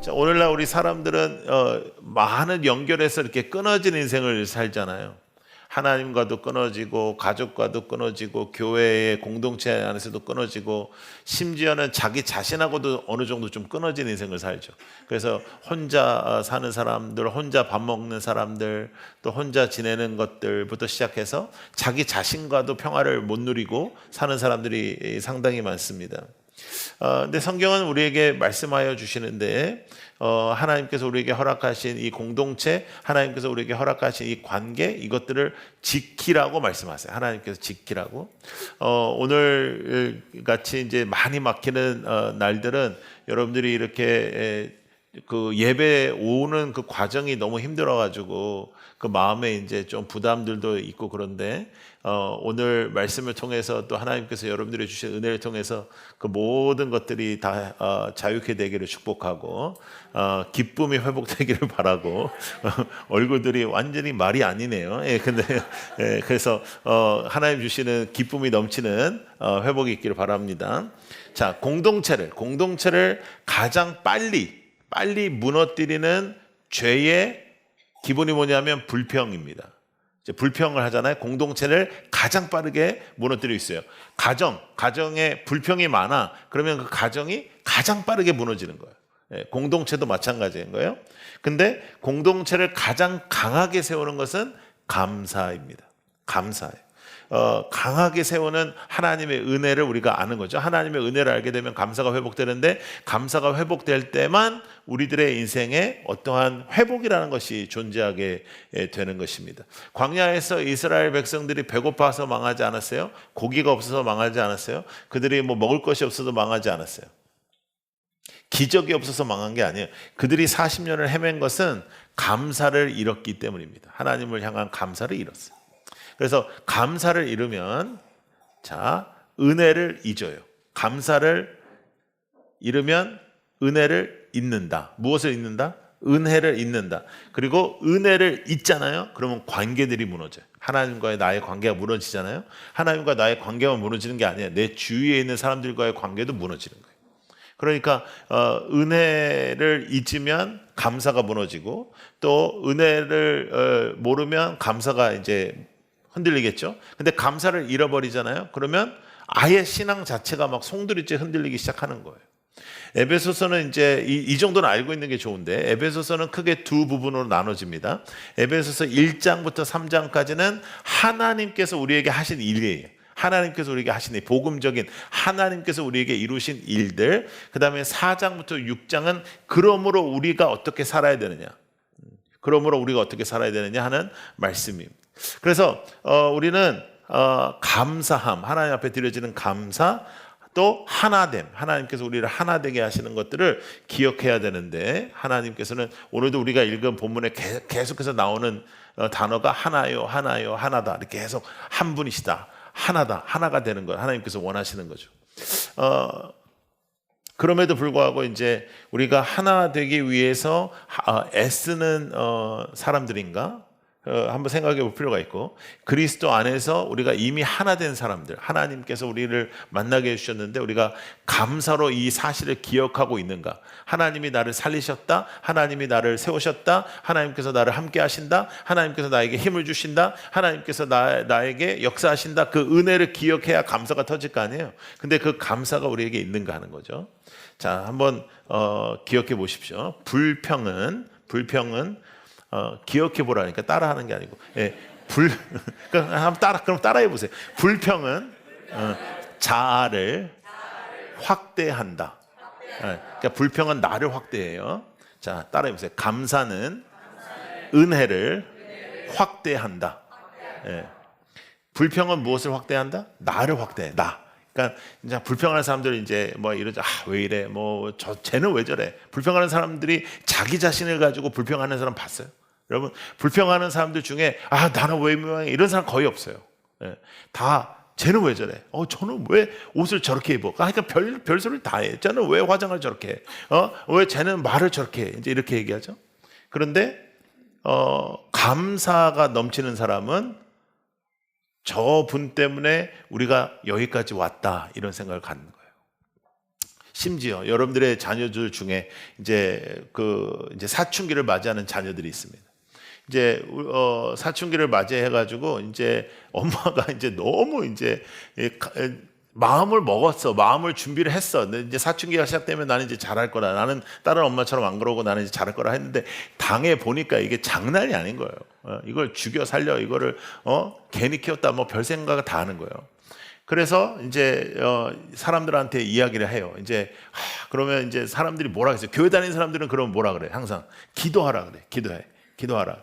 자, 오늘날 우리 사람들은 많은 연결해서 이렇게 끊어진 인생을 살잖아요. 하나님과도 끊어지고 가족과도 끊어지고 교회의 공동체 안에서도 끊어지고 심지어는 자기 자신하고도 어느 정도 좀 끊어진 인생을 살죠. 그래서 혼자 사는 사람들, 혼자 밥 먹는 사람들, 또 혼자 지내는 것들부터 시작해서 자기 자신과도 평화를 못 누리고 사는 사람들이 상당히 많습니다. 근데 성경은 우리에게 말씀하여 주시는데 하나님께서 우리에게 허락하신 이 공동체, 하나님께서 우리에게 허락하신 이 관계, 이것들을 지키라고 말씀하세요. 하나님께서 지키라고. 오늘 같이 이제 많이 막히는 날들은 여러분들이 이렇게 그 예배 오는 그 과정이 너무 힘들어가지고 그 마음에 이제 좀 부담들도 있고, 그런데 오늘 말씀을 통해서 또 하나님께서 여러분들이 주신 은혜를 통해서 그 모든 것들이 다 자유케 되기를 축복하고 기쁨이 회복되기를 바라고 얼굴들이 완전히 말이 아니네요. 예, 근데 그래서 하나님 주시는 기쁨이 넘치는 회복이 있기를 바랍니다. 자, 공동체를 가장 빨리 무너뜨리는 죄의 기본이 뭐냐면 불평입니다. 이제 불평을 하잖아요. 공동체를 가장 빠르게 무너뜨리고 있어요. 가정에 불평이 많아. 그러면 그 가정이 가장 빠르게 무너지는 거예요. 공동체도 마찬가지인 거예요. 근데 공동체를 가장 강하게 세우는 것은 감사입니다. 감사예요. 강하게 세우는 하나님의 은혜를 우리가 아는 거죠. 하나님의 은혜를 알게 되면 감사가 회복되는데, 감사가 회복될 때만 우리들의 인생에 어떠한 회복이라는 것이 존재하게 되는 것입니다. 광야에서 이스라엘 백성들이 배고파서 망하지 않았어요? 고기가 없어서 망하지 않았어요? 그들이 뭐 먹을 것이 없어서 망하지 않았어요? 기적이 없어서 망한 게 아니에요. 그들이 40년을 헤맨 것은 감사를 잃었기 때문입니다. 하나님을 향한 감사를 잃었어요. 그래서 감사를 잃으면 은혜를 잊어요. 감사를 잃으면 은혜를 잊는다. 무엇을 잊는다? 은혜를 잊는다. 그리고 은혜를 잊잖아요. 그러면 관계들이 무너져요. 하나님과의 나의 관계가 무너지잖아요. 하나님과 나의 관계가 무너지는 게 아니에요. 내 주위에 있는 사람들과의 관계도 무너지는 거예요. 그러니까 은혜를 잊으면 감사가 무너지고, 또 은혜를 모르면 감사가 이제 흔들리겠죠. 근데 감사를 잃어버리잖아요. 그러면 아예 신앙 자체가 막 송두리째 흔들리기 시작하는 거예요. 에베소서는 이제 이 정도는 알고 있는 게 좋은데, 에베소서는 크게 두 부분으로 나눠집니다. 에베소서 1장부터 3장까지는 하나님께서 우리에게 하신 일이에요. 하나님께서 우리에게 하신 일, 복음적인 하나님께서 우리에게 이루신 일들. 그 다음에 4장부터 6장은 그러므로 우리가 어떻게 살아야 되느냐, 그러므로 우리가 어떻게 살아야 되느냐 하는 말씀입니다. 그래서 우리는 감사함, 하나님 앞에 드려지는 감사, 또 하나됨, 하나님께서 우리를 하나 되게 하시는 것들을 기억해야 되는데, 하나님께서는 오늘도 우리가 읽은 본문에 계속해서 나오는 단어가 하나요, 하나요, 하나다, 이렇게 계속 한 분이시다, 하나다, 하나가 되는 것, 하나님께서 원하시는 거죠. 그럼에도 불구하고 이제 우리가 하나 되기 위해서 애쓰는 사람들인가? 한번 생각해 볼 필요가 있고, 그리스도 안에서 우리가 이미 하나 된 사람들, 하나님께서 우리를 만나게 해주셨는데 우리가 감사로 이 사실을 기억하고 있는가? 하나님이 나를 살리셨다, 하나님이 나를 세우셨다, 하나님께서 나를 함께 하신다, 하나님께서 나에게 힘을 주신다, 하나님께서 나에게 역사하신다. 그 은혜를 기억해야 감사가 터질 거 아니에요. 근데 그 감사가 우리에게 있는가 하는 거죠. 자, 한번 기억해 보십시오. 불평은 기억해 보라니까 따라하는 게 아니고, 그럼 따라해 보세요. 불평은 자아를 확대한다. 그러니까 불평은 나를 확대해요. 자, 따라해 보세요. 감사는 은혜를 확대한다. 불평은 무엇을 확대한다? 나를 확대해. 나. 그러니까 이제 불평하는 사람들이 이제 뭐 이러죠. 왜 이래? 쟤는 왜 저래? 불평하는 사람들이 자기 자신을 가지고 불평하는 사람 봤어요? 여러분, 불평하는 사람들 중에 나는 왜 모양이 이런 사람 거의 없어요. 다 쟤는 왜 저래? 저는 왜 옷을 저렇게 입어? 그러니까 별소리를 다 해. 쟤는 왜 화장을 저렇게 해? 왜 쟤는 말을 저렇게 해? 이제 이렇게 얘기하죠. 그런데 감사가 넘치는 사람은 저분 때문에 우리가 여기까지 왔다, 이런 생각을 갖는 거예요. 심지어 여러분들의 자녀들 중에 이제 사춘기를 맞이하는 자녀들이 있습니다. 이제 사춘기를 맞이해 가지고 이제 엄마가 이제 너무 이제 마음을 먹었어. 마음을 준비를 했어. 근데 이제 사춘기가 시작되면 나는 이제 잘할 거다. 나는 다른 엄마처럼 안 그러고 나는 이제 잘할 거라 했는데 당해 보니까 이게 장난이 아닌 거예요. 이걸 죽여 살려 이거를 괜히 키웠다 뭐 별 생각을 다 하는 거예요. 그래서 이제 사람들한테 이야기를 해요. 이제 그러면 이제 사람들이 뭐라 그랬어요? 교회 다니는 사람들은 그러면 뭐라 그래? 항상 기도하라 그래. 기도하라.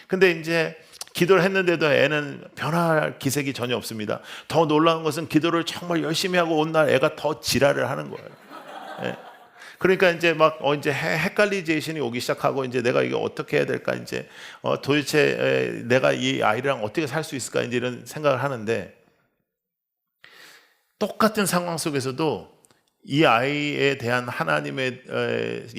근데 이제 기도를 했는데도 애는 변할 기색이 전혀 없습니다. 더 놀라운 것은 기도를 정말 열심히 하고 온 날 애가 더 지랄을 하는 거예요. 예. 그러니까 이제 막 이제 헷갈리제이션이 오기 시작하고 이제 내가 이게 어떻게 해야 될까 이제 도대체 내가 이 아이랑 어떻게 살 수 있을까 이제 이런 생각을 하는데 똑같은 상황 속에서도 이 아이에 대한 하나님의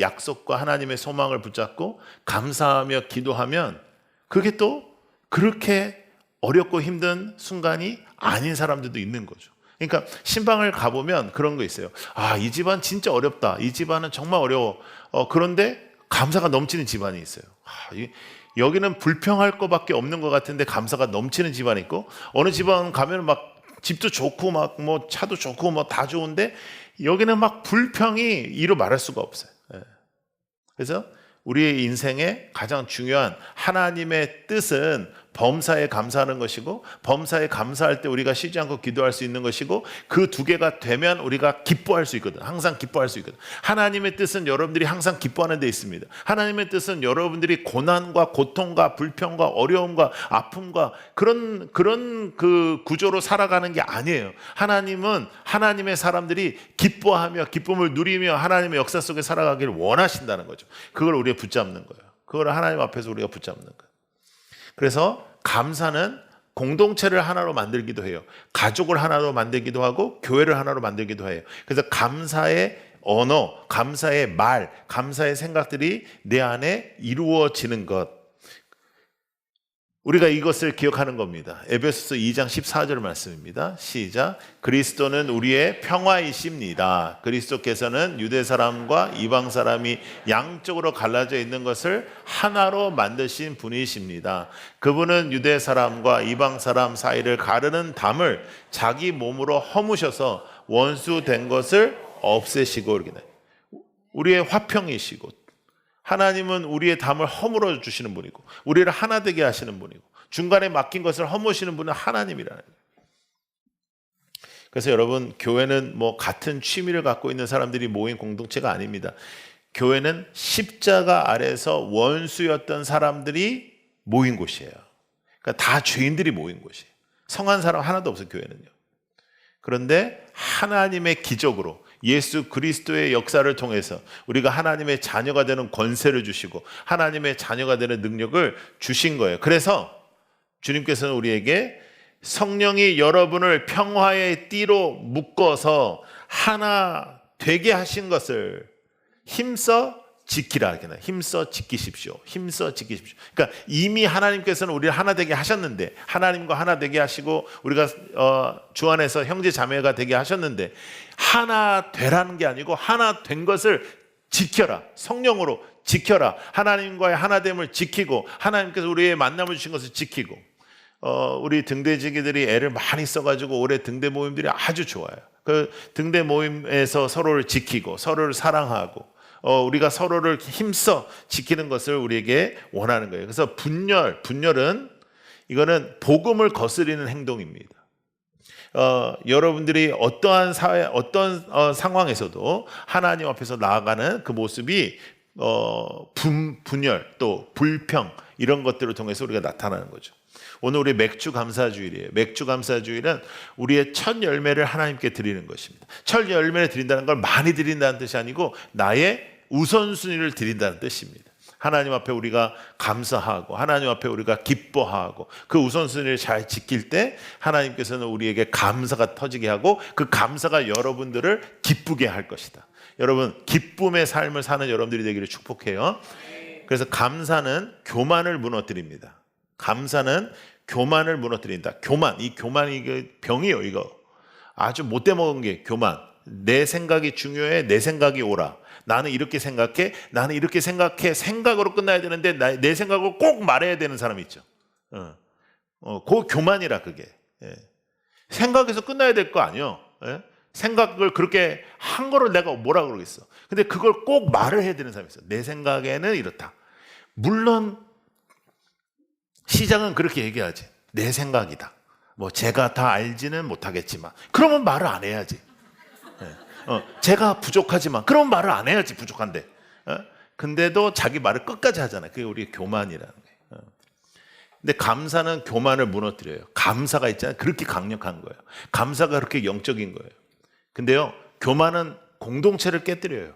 약속과 하나님의 소망을 붙잡고 감사하며 기도하면 그게 또 그렇게 어렵고 힘든 순간이 아닌 사람들도 있는 거죠. 그러니까 신방을 가보면 그런 거 있어요. 이 집안 진짜 어렵다. 이 집안은 정말 어려워. 그런데 감사가 넘치는 집안이 있어요. 여기는 불평할 것밖에 없는 것 같은데 감사가 넘치는 집안이 있고 어느 집안 가면 막 집도 좋고 막 뭐 차도 좋고 뭐 다 좋은데 여기는 막 불평이 이루 말할 수가 없어요. 그래서 우리의 인생의 가장 중요한 하나님의 뜻은 범사에 감사하는 것이고 범사에 감사할 때 우리가 쉬지 않고 기도할 수 있는 것이고 그 두 개가 되면 우리가 기뻐할 수 있거든. 항상 기뻐할 수 있거든. 하나님의 뜻은 여러분들이 항상 기뻐하는 데 있습니다. 하나님의 뜻은 여러분들이 고난과 고통과 불평과 어려움과 아픔과 그런 그 구조로 살아가는 게 아니에요. 하나님은 하나님의 사람들이 기뻐하며 기쁨을 누리며 하나님의 역사 속에 살아가기를 원하신다는 거죠. 그걸 우리가 붙잡는 거예요. 그걸 하나님 앞에서 우리가 붙잡는 거예요. 그래서 감사는 공동체를 하나로 만들기도 해요. 가족을 하나로 만들기도 하고 교회를 하나로 만들기도 해요. 그래서 감사의 언어, 감사의 말, 감사의 생각들이 내 안에 이루어지는 것. 우리가 이것을 기억하는 겁니다. 에베소서 2장 14절 말씀입니다. 시작. 그리스도는 우리의 평화이십니다. 그리스도께서는 유대 사람과 이방 사람이 양쪽으로 갈라져 있는 것을 하나로 만드신 분이십니다. 그분은 유대 사람과 이방 사람 사이를 가르는 담을 자기 몸으로 허무셔서 원수된 것을 없애시고 우리의 화평이시고 하나님은 우리의 담을 허물어 주시는 분이고 우리를 하나 되게 하시는 분이고 중간에 막힌 것을 허무시는 분은 하나님이라는 거예요. 그래서 여러분 교회는 뭐 같은 취미를 갖고 있는 사람들이 모인 공동체가 아닙니다. 교회는 십자가 아래서 원수였던 사람들이 모인 곳이에요. 그러니까 다 죄인들이 모인 곳이에요. 성한 사람 하나도 없어요. 교회는요. 그런데 하나님의 기적으로 예수 그리스도의 역사를 통해서 우리가 하나님의 자녀가 되는 권세를 주시고 하나님의 자녀가 되는 능력을 주신 거예요. 그래서 주님께서는 우리에게 성령이 여러분을 평화의 띠로 묶어서 하나 되게 하신 것을 힘써 지키라. 힘써 지키십시오. 힘써 지키십시오. 그러니까 이미 하나님께서는 우리를 하나 되게 하셨는데 하나님과 하나 되게 하시고 우리가 주 안에서 형제 자매가 되게 하셨는데 하나 되라는 게 아니고 하나 된 것을 지켜라. 성령으로 지켜라. 하나님과의 하나됨을 지키고 하나님께서 우리의 만남을 주신 것을 지키고 우리 등대지기들이 애를 많이 써가지고 올해 등대 모임들이 아주 좋아요. 그 등대 모임에서 서로를 지키고 서로를 사랑하고 우리가 서로를 힘써 지키는 것을 우리에게 원하는 거예요. 그래서 분열은 이거는 복음을 거스리는 행동입니다. 여러분들이 어떠한 사회, 어떤 상황에서도 하나님 앞에서 나아가는 그 모습이 분열 또 불평 이런 것들을 통해서 우리가 나타나는 거죠. 오늘 우리 맥주 감사주일이에요. 맥주 감사주일은 우리의 첫 열매를 하나님께 드리는 것입니다. 첫 열매를 드린다는 걸 많이 드린다는 뜻이 아니고 나의 우선순위를 드린다는 뜻입니다. 하나님 앞에 우리가 감사하고 하나님 앞에 우리가 기뻐하고 그 우선순위를 잘 지킬 때 하나님께서는 우리에게 감사가 터지게 하고 그 감사가 여러분들을 기쁘게 할 것이다. 여러분 기쁨의 삶을 사는 여러분들이 되기를 축복해요. 그래서 감사는 교만을 무너뜨립니다. 감사는 교만을 무너뜨린다. 교만, 이 교만이 병이에요. 이거 아주 못돼 먹은 게 교만. 내 생각이 중요해. 내 생각이 옳아. 나는 이렇게 생각해. 나는 이렇게 생각해. 생각으로 끝나야 되는데 내 생각을 꼭 말해야 되는 사람이 있죠. 그 교만이라 그게. 예. 생각에서 끝나야 될 거 아니에요. 예? 생각을 그렇게 한 거를 내가 뭐라 그러겠어. 근데 그걸 꼭 말을 해야 되는 사람이 있어요. 내 생각에는 이렇다. 물론 시장은 그렇게 얘기하지. 내 생각이다. 뭐 제가 다 알지는 못하겠지만 그러면 말을 안 해야지. 제가 부족하지만 그러면 말을 안 해야지. 부족한데. 근데도 자기 말을 끝까지 하잖아요. 그게 우리 교만이라는 거예요. 근데 감사는 교만을 무너뜨려요. 감사가 있잖아요. 그렇게 강력한 거예요. 감사가 그렇게 영적인 거예요. 근데요, 교만은 공동체를 깨뜨려요.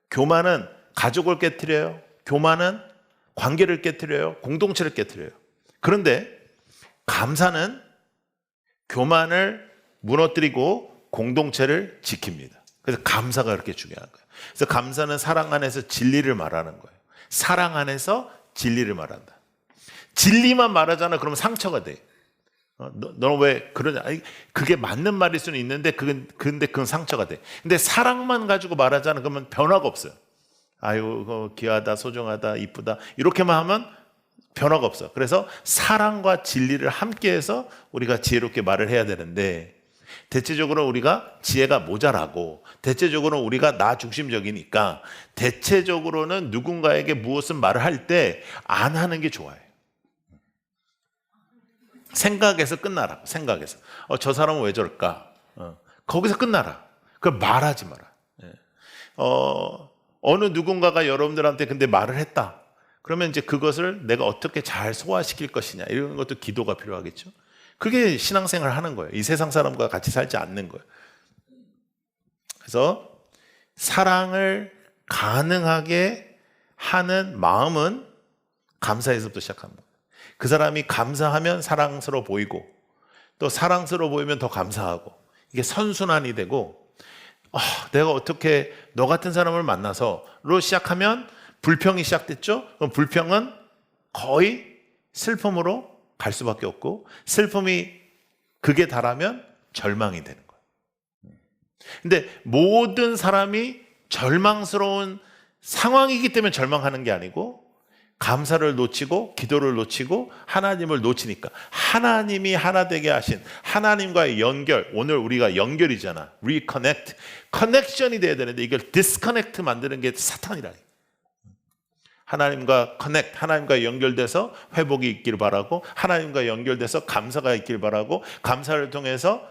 교만은 가족을 깨뜨려요. 교만은 관계를 깨뜨려요. 공동체를 깨뜨려요. 그런데 감사는 교만을 무너뜨리고 공동체를 지킵니다. 그래서 감사가 그렇게 중요한 거예요. 그래서 감사는 사랑 안에서 진리를 말하는 거예요. 사랑 안에서 진리를 말한다. 진리만 말하잖아. 그러면 상처가 돼. 너는 왜 그러냐? 그게 맞는 말일 수는 있는데 그건 상처가 돼. 근데 사랑만 가지고 말하잖아. 그러면 변화가 없어요. 아유, 귀하다, 소중하다, 이쁘다 이렇게만 하면 변화가 없어. 그래서 사랑과 진리를 함께해서 우리가 지혜롭게 말을 해야 되는데 대체적으로 우리가 지혜가 모자라고 대체적으로 우리가 나 중심적이니까 대체적으로는 누군가에게 무엇을 말을 할 때 안 하는 게 좋아요. 생각에서 끝나라. 생각에서. 저 사람은 왜 저럴까? 거기서 끝나라. 그걸 말하지 마라. 어느 누군가가 여러분들한테 근데 말을 했다. 그러면 이제 그것을 내가 어떻게 잘 소화시킬 것이냐. 이런 것도 기도가 필요하겠죠. 그게 신앙생활을 하는 거예요. 이 세상 사람과 같이 살지 않는 거예요. 그래서 사랑을 가능하게 하는 마음은 감사에서부터 시작합니다. 그 사람이 감사하면 사랑스러워 보이고 또 사랑스러워 보이면 더 감사하고 이게 선순환이 되고 내가 어떻게 너 같은 사람을 만나서로 시작하면 불평이 시작됐죠. 그럼 불평은 거의 슬픔으로 갈 수밖에 없고 슬픔이 극에 달하면 절망이 되는 거예요. 근데 모든 사람이 절망스러운 상황이기 때문에 절망하는 게 아니고 감사를 놓치고 기도를 놓치고 하나님을 놓치니까 하나님이 하나 되게 하신 하나님과의 연결, 오늘 우리가 연결이잖아. reconnect, 커넥션이 돼야 되는데 이걸 disconnect 만드는 게 사탄이라. 하나님과 connect, 하나님과 연결돼서 회복이 있기를 바라고 하나님과 연결돼서 감사가 있기를 바라고 감사를 통해서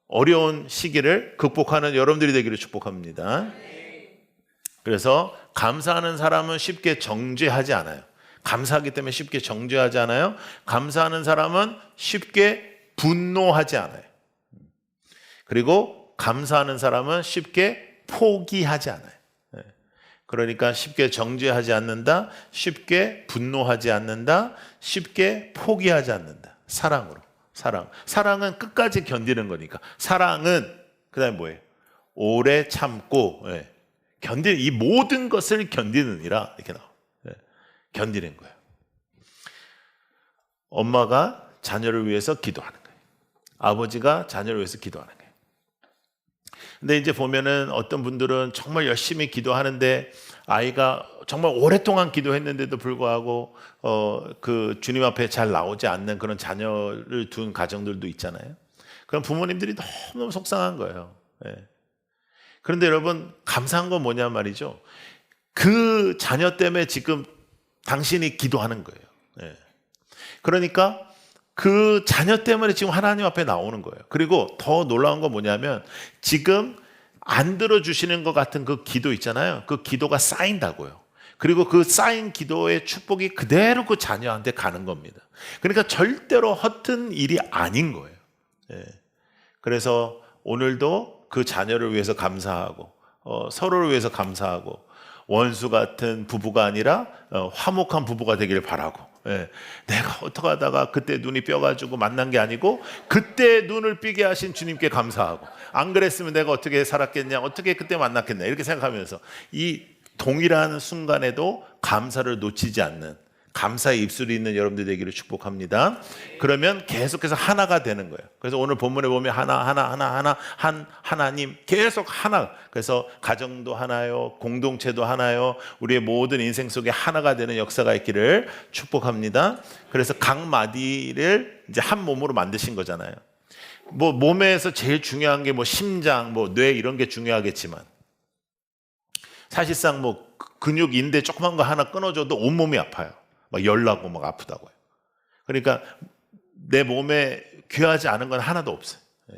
어려운 시기를 극복하는 여러분들이 되기를 축복합니다. 그래서 감사하는 사람은 쉽게 정죄하지 않아요. 감사하기 때문에 쉽게 정죄하지 않아요. 감사하는 사람은 쉽게 분노하지 않아요. 그리고 감사하는 사람은 쉽게 포기하지 않아요. 그러니까 쉽게 정죄하지 않는다, 쉽게 분노하지 않는다, 쉽게 포기하지 않는다. 사랑으로. 사랑은 끝까지 견디는 거니까. 사랑은 그다음에 뭐예요? 오래 참고 견디는 이 모든 것을 견디느니라 이렇게 나와. 견디는 거예요. 엄마가 자녀를 위해서 기도하는 거예요. 아버지가 자녀를 위해서 기도하는 거예요. 근데 이제 보면은 어떤 분들은 정말 열심히 기도하는데 아이가 정말 오랫동안 기도했는데도 불구하고 그 주님 앞에 잘 나오지 않는 그런 자녀를 둔 가정들도 있잖아요. 그럼 부모님들이 너무 속상한 거예요. 그런데 여러분 감사한 건 뭐냐 말이죠. 그 자녀 때문에 지금 당신이 기도하는 거예요. 그러니까 그 자녀 때문에 지금 하나님 앞에 나오는 거예요. 그리고 더 놀라운 건 뭐냐면 지금 안 들어주시는 것 같은 그 기도 있잖아요. 그 기도가 쌓인다고요. 그리고 그 쌓인 기도의 축복이 그대로 그 자녀한테 가는 겁니다. 그러니까 절대로 허튼 일이 아닌 거예요. 그래서 오늘도 그 자녀를 위해서 감사하고 서로를 위해서 감사하고 원수 같은 부부가 아니라 화목한 부부가 되기를 바라고 내가 어떻게 하다가 그때 눈이 뼈가지고 만난 게 아니고 그때 눈을 삐게 하신 주님께 감사하고 안 그랬으면 내가 어떻게 살았겠냐 어떻게 그때 만났겠냐 이렇게 생각하면서 이 동일한 순간에도 감사를 놓치지 않는 감사의 입술이 있는 여러분들 되기를 축복합니다. 그러면 계속해서 하나가 되는 거예요. 그래서 오늘 본문에 보면 하나님 계속 하나. 그래서 가정도 하나요, 공동체도 하나요, 우리의 모든 인생 속에 하나가 되는 역사가 있기를 축복합니다. 그래서 각 마디를 이제 한 몸으로 만드신 거잖아요. 뭐 몸에서 제일 중요한 게 뭐 심장, 뭐 뇌 이런 게 중요하겠지만 사실상 뭐 근육 인대 조그만 거 하나 끊어줘도 온 몸이 아파요. 막 열나고 막 아프다고요. 그러니까 내 몸에 귀하지 않은 건 하나도 없어요. 예.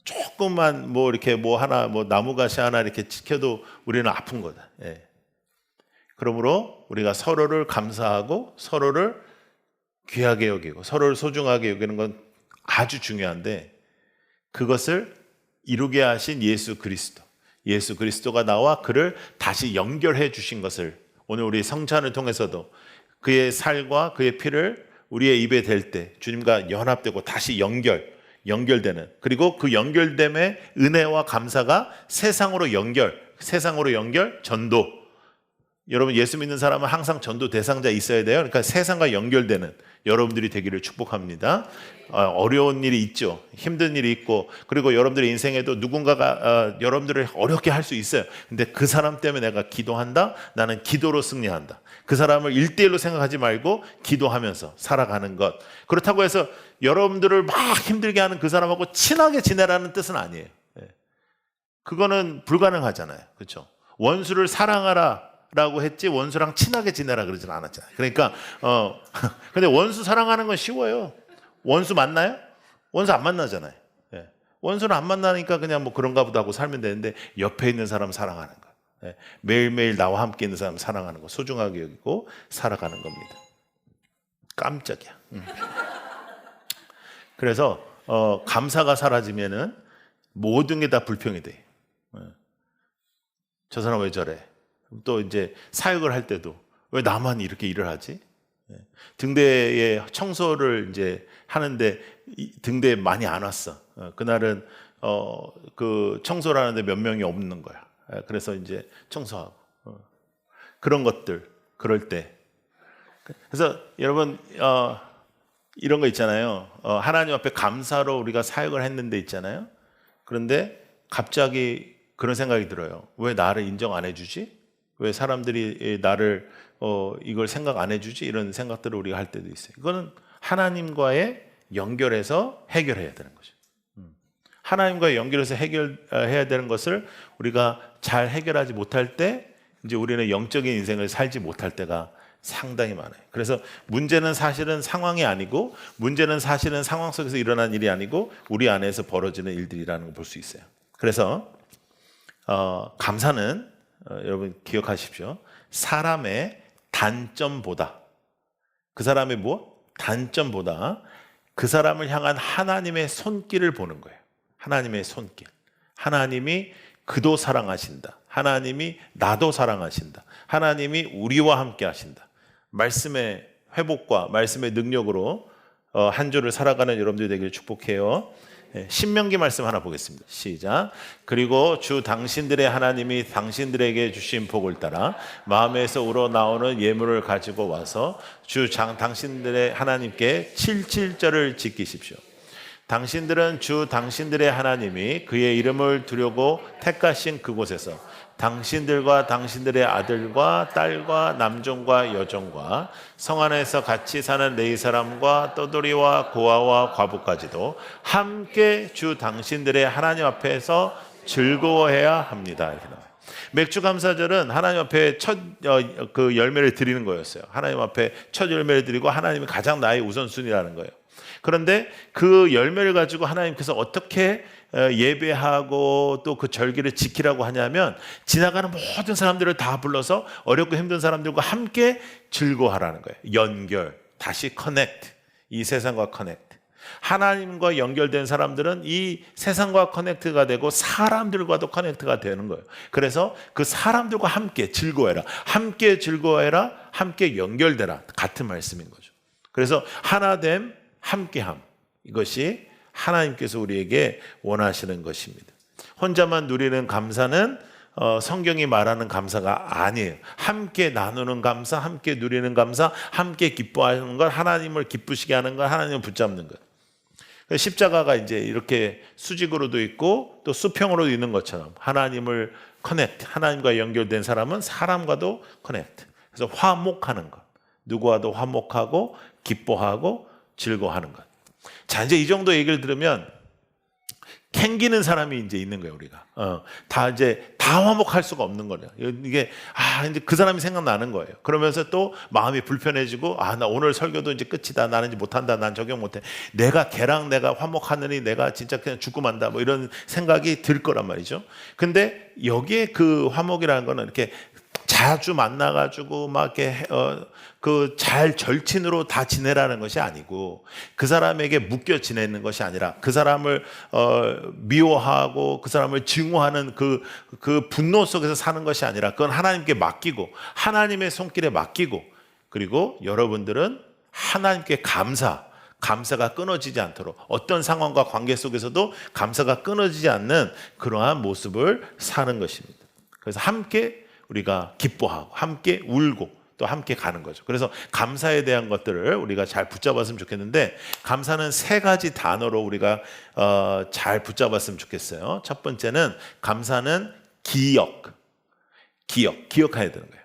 조금만 뭐 이렇게 뭐 하나 뭐 나무가시 하나 이렇게 지켜도 우리는 아픈 거다. 예. 그러므로 우리가 서로를 감사하고 서로를 귀하게 여기고 서로를 소중하게 여기는 건 아주 중요한데 그것을 이루게 하신 예수 그리스도가 나와 그를 다시 연결해 주신 것을 오늘 우리 성찬을 통해서도 그의 살과 그의 피를 우리의 입에 댈 때 주님과 연합되고 다시 연결되는 그리고 그 연결됨의 은혜와 감사가 세상으로 연결, 전도. 여러분 예수 믿는 사람은 항상 전도 대상자 있어야 돼요. 그러니까 세상과 연결되는 여러분들이 되기를 축복합니다. 어려운 일이 있죠. 힘든 일이 있고 그리고 여러분들의 인생에도 누군가가 여러분들을 어렵게 할 수 있어요. 근데 그 사람 때문에 내가 기도한다. 나는 기도로 승리한다. 그 사람을 1대1로 생각하지 말고 기도하면서 살아가는 것. 그렇다고 해서 여러분들을 막 힘들게 하는 그 사람하고 친하게 지내라는 뜻은 아니에요. 그거는 불가능하잖아요. 그렇죠? 원수를 사랑하라 라고 했지 원수랑 친하게 지내라 그러진 않았잖아요. 그러니까 근데 원수 사랑하는 건 쉬워요. 원수 만나요? 원수 안 만나잖아요. 예. 원수는 안 만나니까 그냥 뭐 그런가 보다 하고 살면 되는데 옆에 있는 사람 사랑하는 거. 예. 매일매일 나와 함께 있는 사람 사랑하는 거 소중하게 여기고 살아가는 겁니다. 깜짝이야. 그래서 감사가 사라지면은 모든 게 다 불평이 돼. 저 사람 왜 저래? 또 이제 사역을 할 때도 왜 나만 이렇게 일을 하지? 등대에 청소를 이제 하는데 등대에 많이 안 왔어. 그날은 그 청소를 하는데 몇 명이 없는 거야. 그래서 이제 청소하고 그런 것들 그럴 때. 그래서 여러분 이런 거 있잖아요. 하나님 앞에 감사로 우리가 사역을 했는데 있잖아요. 그런데 갑자기 그런 생각이 들어요. 왜 나를 인정 안 해주지? 왜 사람들이 나를 이걸 생각 안 해주지? 이런 생각들을 우리가 할 때도 있어요. 이거는 하나님과의 연결해서 해결해야 되는 거죠. 하나님과 연결해서 해결해야 되는 것을 우리가 잘 해결하지 못할 때 이제 우리는 영적인 인생을 살지 못할 때가 상당히 많아요. 그래서 문제는 사실은 상황이 아니고 문제는 사실은 상황 속에서 일어난 일이 아니고 우리 안에서 벌어지는 일들이라는 걸 볼 수 있어요. 그래서 감사는 여러분 기억하십시오. 사람의 단점보다 그 사람의 단점보다 그 사람을 향한 하나님의 손길을 보는 거예요. 하나님의 손길. 하나님이 그도 사랑하신다. 하나님이 나도 사랑하신다. 하나님이 우리와 함께 하신다. 말씀의 회복과 말씀의 능력으로 한 주를 살아가는 여러분들이 되기를 축복해요. 신명기 말씀 하나 보겠습니다. 시작. 그리고 주 당신들의 하나님이 당신들에게 주신 복을 따라 마음에서 우러나오는 예물을 가지고 와서 당신들의 하나님께 77절을 지키십시오. 당신들은 주 당신들의 하나님이 그의 이름을 두려고 택하신 그곳에서 당신들과 당신들의 아들과 딸과 남종과 여종과 성 안에서 같이 사는 레위 사람과 떠돌이와 고아와 과부까지도 함께 주 당신들의 하나님 앞에서 즐거워해야 합니다. 이렇게 나와요. 맥주 감사절은 하나님 앞에 첫 그 열매를 드리는 거였어요. 하나님 앞에 첫 열매를 드리고 하나님이 가장 나의 우선순위라는 거예요. 그런데 그 열매를 가지고 하나님께서 어떻게 예배하고 또 그 절기를 지키라고 하냐면 지나가는 모든 사람들을 다 불러서 어렵고 힘든 사람들과 함께 즐거워하라는 거예요. 연결, 다시 커넥트, 이 세상과 커넥트. 하나님과 연결된 사람들은 이 세상과 커넥트가 되고 사람들과도 커넥트가 되는 거예요. 그래서 그 사람들과 함께 즐거워해라, 함께 즐거워해라, 함께 연결되라, 같은 말씀인 거죠. 그래서 하나됨, 함께함, 이것이 하나님께서 우리에게 원하시는 것입니다. 혼자만 누리는 감사는 성경이 말하는 감사가 아니에요. 함께 나누는 감사, 함께 누리는 감사, 함께 기뻐하는 것, 하나님을 기쁘시게 하는 것, 하나님을 붙잡는 것. 십자가가 이제 이렇게 수직으로도 있고 또 수평으로도 있는 것처럼 하나님을 커넥트, 하나님과 연결된 사람은 사람과도 커넥트. 그래서 화목하는 것, 누구와도 화목하고 기뻐하고 즐거워하는 것. 자, 이제 이 정도 얘기를 들으면 캥기는 사람이 이제 있는 거예요, 우리가. 다 화목할 수가 없는 거예요. 이게, 이제 그 사람이 생각나는 거예요. 그러면서 또 마음이 불편해지고, 나 오늘 설교도 이제 끝이다. 나는 이제 못한다. 난 적용 못해. 걔랑 내가 화목하느니 내가 진짜 그냥 죽고 만다. 뭐 이런 생각이 들 거란 말이죠. 근데 여기에 그 화목이라는 거는 이렇게 자주 만나가지고 막 이렇게 잘 절친으로 다 지내라는 것이 아니고 그 사람에게 묶여 지내는 것이 아니라 그 사람을 미워하고 그 사람을 증오하는 그 분노 속에서 사는 것이 아니라 그건 하나님께 맡기고 하나님의 손길에 맡기고 그리고 여러분들은 하나님께 감사가 끊어지지 않도록 어떤 상황과 관계 속에서도 감사가 끊어지지 않는 그러한 모습을 사는 것입니다. 그래서 함께 우리가 기뻐하고 함께 울고 또 함께 가는 거죠. 그래서 감사에 대한 것들을 우리가 잘 붙잡았으면 좋겠는데 감사는 세 가지 단어로 우리가 잘 붙잡았으면 좋겠어요. 첫 번째는 감사는 기억해야 되는 거예요.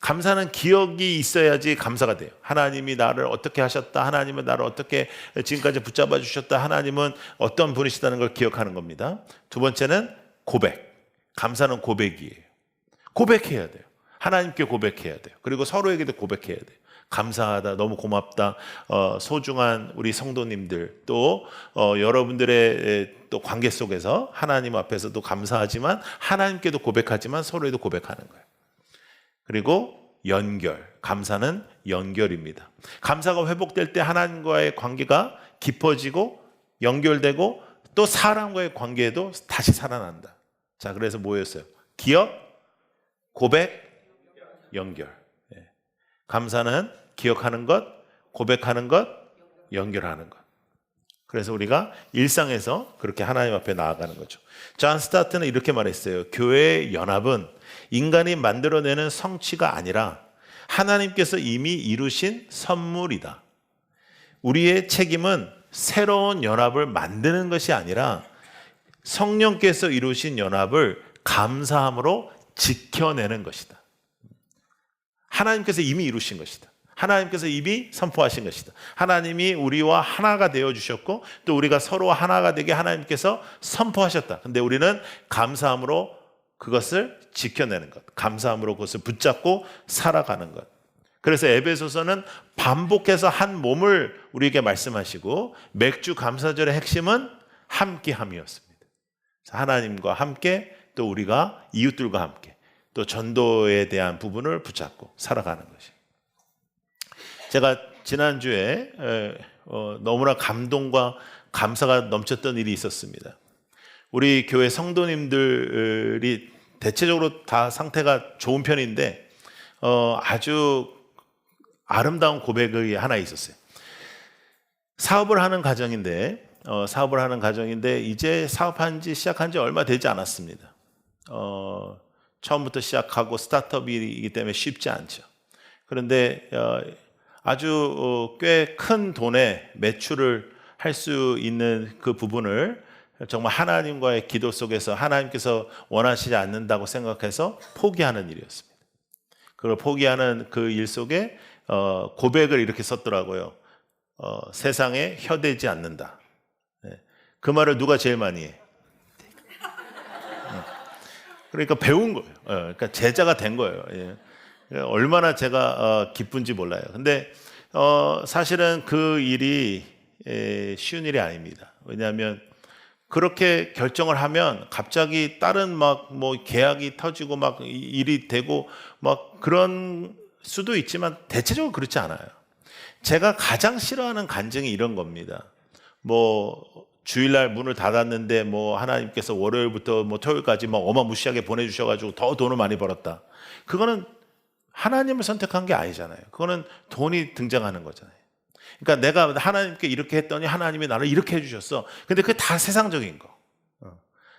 감사는 기억이 있어야지 감사가 돼요. 하나님이 나를 어떻게 하셨다. 하나님은 나를 어떻게 지금까지 붙잡아 주셨다. 하나님은 어떤 분이시다는 걸 기억하는 겁니다. 두 번째는 고백. 감사는 고백이에요. 고백해야 돼요. 하나님께 고백해야 돼요. 그리고 서로에게도 고백해야 돼요. 감사하다, 너무 고맙다, 소중한 우리 성도님들 또 여러분들의 또 관계 속에서 하나님 앞에서도 감사하지만 하나님께도 고백하지만 서로에도 고백하는 거예요. 그리고 감사는 연결입니다. 감사가 회복될 때 하나님과의 관계가 깊어지고 연결되고 또 사람과의 관계에도 다시 살아난다. 자, 그래서 뭐였어요? 기억, 고백, 연결. 감사는 기억하는 것, 고백하는 것, 연결하는 것. 그래서 우리가 일상에서 그렇게 하나님 앞에 나아가는 거죠. 존 스타트는 이렇게 말했어요. 교회의 연합은 인간이 만들어내는 성취가 아니라 하나님께서 이미 이루신 선물이다. 우리의 책임은 새로운 연합을 만드는 것이 아니라 성령께서 이루신 연합을 감사함으로 지켜내는 것이다. 하나님께서 이미 이루신 것이다. 하나님께서 이미 선포하신 것이다. 하나님이 우리와 하나가 되어주셨고 또 우리가 서로 하나가 되게 하나님께서 선포하셨다. 근데 우리는 감사함으로 그것을 지켜내는 것, 감사함으로 그것을 붙잡고 살아가는 것. 그래서 에베소서는 반복해서 한 몸을 우리에게 말씀하시고 맥주 감사절의 핵심은 함께함이었습니다. 하나님과 함께 또 우리가 이웃들과 함께 또 전도에 대한 부분을 붙잡고 살아가는 것이. 제가 지난주에 너무나 감동과 감사가 넘쳤던 일이 있었습니다. 우리 교회 성도님들이 대체적으로 다 상태가 좋은 편인데 아주 아름다운 고백이 하나 있었어요. 사업을 하는 가정인데 이제 시작한 지 얼마 되지 않았습니다. 처음부터 시작하고 스타트업이기 때문에 쉽지 않죠. 그런데 아주 꽤 큰 돈의 매출을 할 수 있는 그 부분을 정말 하나님과의 기도 속에서 하나님께서 원하시지 않는다고 생각해서 포기하는 일이었습니다. 그걸 포기하는 그 일 속에 고백을 이렇게 썼더라고요. 세상에 혀대지 않는다. 그 말을 누가 제일 많이 해? 그러니까 배운 거예요. 그러니까 제자가 된 거예요. 얼마나 제가 기쁜지 몰라요. 근데 사실은 그 일이 쉬운 일이 아닙니다. 왜냐하면 그렇게 결정을 하면 갑자기 다른 계약이 터지고 일이 되고 그런 수도 있지만 대체적으로 그렇지 않아요. 제가 가장 싫어하는 간증이 이런 겁니다. 주일날 문을 닫았는데 하나님께서 월요일부터 토요일까지 어마무시하게 보내주셔가지고 더 돈을 많이 벌었다. 그거는 하나님을 선택한 게 아니잖아요. 그거는 돈이 등장하는 거잖아요. 그러니까 내가 하나님께 이렇게 했더니 하나님이 나를 이렇게 해주셨어. 근데 그게 다 세상적인 거.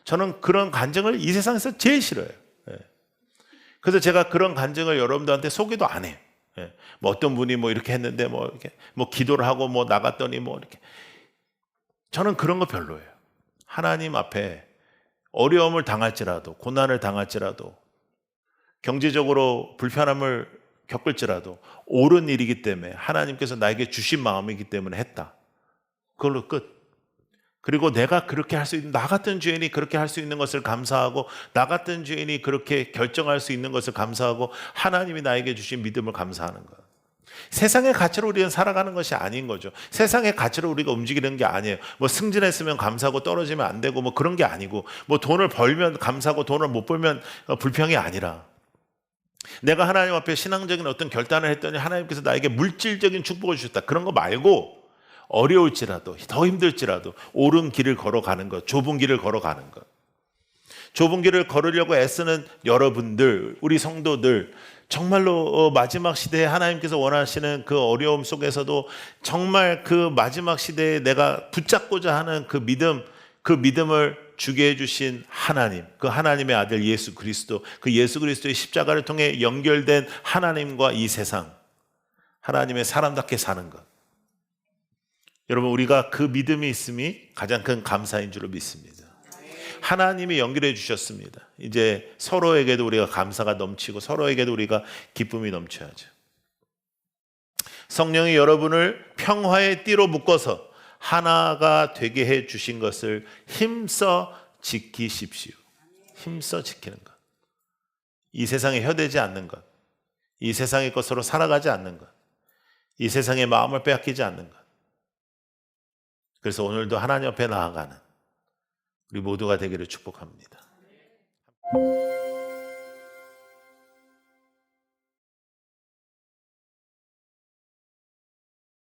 저는 그런 간증을 이 세상에서 제일 싫어요. 그래서 제가 그런 간증을 여러분들한테 소개도 안 해요. 예. 뭐 어떤 분이 뭐 이렇게 했는데 뭐 이렇게 뭐 기도를 하고 뭐 나갔더니 뭐 이렇게. 저는 그런 거 별로예요. 하나님 앞에 어려움을 당할지라도, 고난을 당할지라도, 경제적으로 불편함을 겪을지라도 옳은 일이기 때문에 하나님께서 나에게 주신 마음이기 때문에 했다. 그걸로 끝. 그리고 내가 그렇게 할 수 있는, 나 같은 죄인이 그렇게 할 수 있는 것을 감사하고, 나 같은 죄인이 그렇게 결정할 수 있는 것을 감사하고, 하나님이 나에게 주신 믿음을 감사하는 것. 세상의 가치로 우리는 살아가는 것이 아닌 거죠. 세상의 가치로 우리가 움직이는 게 아니에요. 뭐 승진했으면 감사하고 떨어지면 안 되고 뭐 그런 게 아니고, 뭐 돈을 벌면 감사하고 돈을 못 벌면 불평이 아니라, 내가 하나님 앞에 신앙적인 어떤 결단을 했더니 하나님께서 나에게 물질적인 축복을 주셨다. 그런 거 말고 어려울지라도, 더 힘들지라도 옳은 길을 걸어가는 것, 좁은 길을 걸어가는 것. 좁은 길을 걸으려고 애쓰는 여러분들, 우리 성도들, 정말로 마지막 시대에 하나님께서 원하시는 그 어려움 속에서도 정말 그 마지막 시대에 내가 붙잡고자 하는 그 믿음, 그 믿음을 주게 해주신 하나님, 그 하나님의 아들 예수 그리스도, 그 예수 그리스도의 십자가를 통해 연결된 하나님과 이 세상, 하나님의 사람답게 사는 것. 여러분, 우리가 그 믿음이 있음이 가장 큰 감사인 줄로 믿습니다. 하나님이 연결해 주셨습니다. 이제 서로에게도 우리가 감사가 넘치고 서로에게도 우리가 기쁨이 넘쳐야죠. 성령이 여러분을 평화의 띠로 묶어서 하나가 되게 해 주신 것을 힘써 지키십시오. 힘써 지키는 것. 이 세상에 혀대지 않는 것. 이 세상의 것으로 살아가지 않는 것. 이 세상의 마음을 빼앗기지 않는 것. 그래서 오늘도 하나님 앞에 나아가는 우리 모두가 되기를 축복합니다.